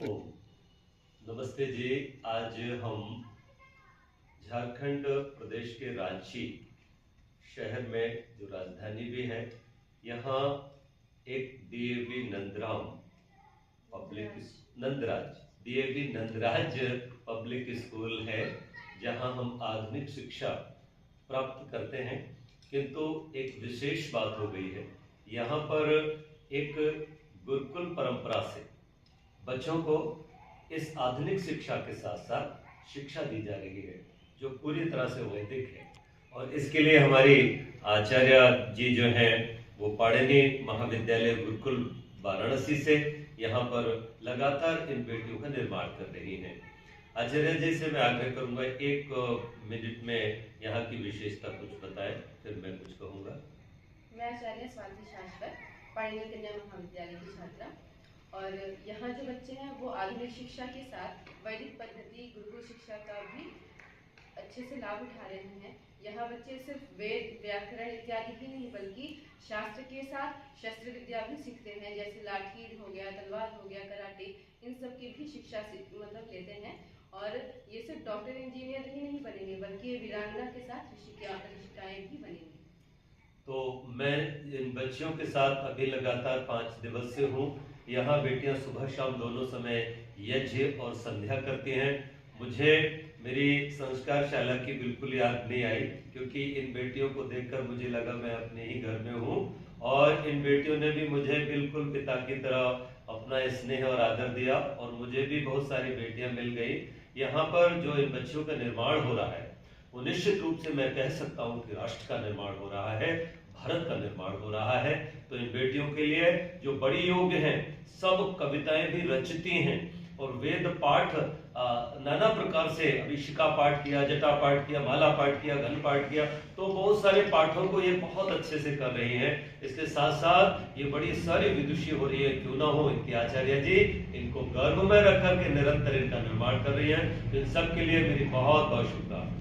ओम नमस्ते जी। आज हम झारखंड प्रदेश के रांची शहर में, जो राजधानी भी है, यहाँ एक DAV Nandram public DAV Nandraj public school है, जहाँ हम आधुनिक शिक्षा प्राप्त करते हैं। किंतु एक विशेष बात हो गई है, यहाँ पर एक गुरुकुल परंपरा से बच्चों को इस आधुनिक शिक्षा के साथ साथ शिक्षा दी जा रही है, जो पूरी तरह से वैदिक है। और इसके लिए हमारी आचार्य जी जो हैं, वो पाणिनि महाविद्यालय गुरुकुल वाराणसी से यहाँ पर लगातार इन बेटियों का निर्माण कर रही हैं। आचार्य जी से मैं आग्रह करूंगा, 1 मिनट में यहाँ की विशेषता कुछ बताएं, फिर मैं कुछ कहूँगा। मैं आचार्य स्वाति शाश्वत, पाणिनि कन्या महाविद्यालय की छात्रा, और यहाँ जो बच्चे हैं वो आधुनिक शिक्षा के साथ वैदिक पद्धति गुरुकुल शिक्षा का भी अच्छे से लाभ उठा रहे हैं। यहाँ बच्चे सिर्फ वेद व्याकरण इत्यादि ही नहीं, बल्कि शास्त्र के साथ शस्त्र विद्या भी सीखते हैं, जैसे लाठी हो गया, तलवार हो गया, कराटे, इन सब की भी शिक्षा लेते हैं। और ये सिर्फ डॉक्टर इंजीनियर ही नहीं बनेंगे, बल्कि वीरांगना के साथ ऋषिकाएं भी बनेंगी। तो मैं इन बच्चियों के साथ अभी लगातार 5 दिवस से हूँ। यहाँ बेटियां सुबह शाम दोनों समय यज्ञ और संध्या करती हैं। मुझे मेरी संस्कारशाला की बिल्कुल याद नहीं आई, क्योंकि इन बेटियों को देखकर मुझे लगा मैं अपने ही घर में हूँ, और इन बेटियों ने भी मुझे बिल्कुल पिता की तरह अपना स्नेह और आदर दिया, और मुझे भी बहुत सारी बेटियां मिल गई। यहाँ पर जो इन बच्चियों का निर्माण हो रहा है, वो निश्चित रूप से मैं कह सकता हूँ कि राष्ट्र का निर्माण हो रहा है, भारत का निर्माण हो रहा है। तो इन बेटियों के लिए जो बड़ी योग्य हैं, सब कविताएं भी रचती हैं, और वेद पाठ नाना प्रकार से, अभी शिखा पाठ किया, जटा पाठ किया, माला पाठ किया, घन पाठ किया, तो बहुत सारे पाठों को ये बहुत अच्छे से कर रही हैं। इसके साथ साथ ये बड़ी सारी विदुषी हो रही है, क्यों ना हो, इनके आचार्य जी इनको गर्भ में रख करके निरंतर इनका निर्माण कर रही है। इन सब के लिए मेरी बहुत बहुत शुभकामनाएं।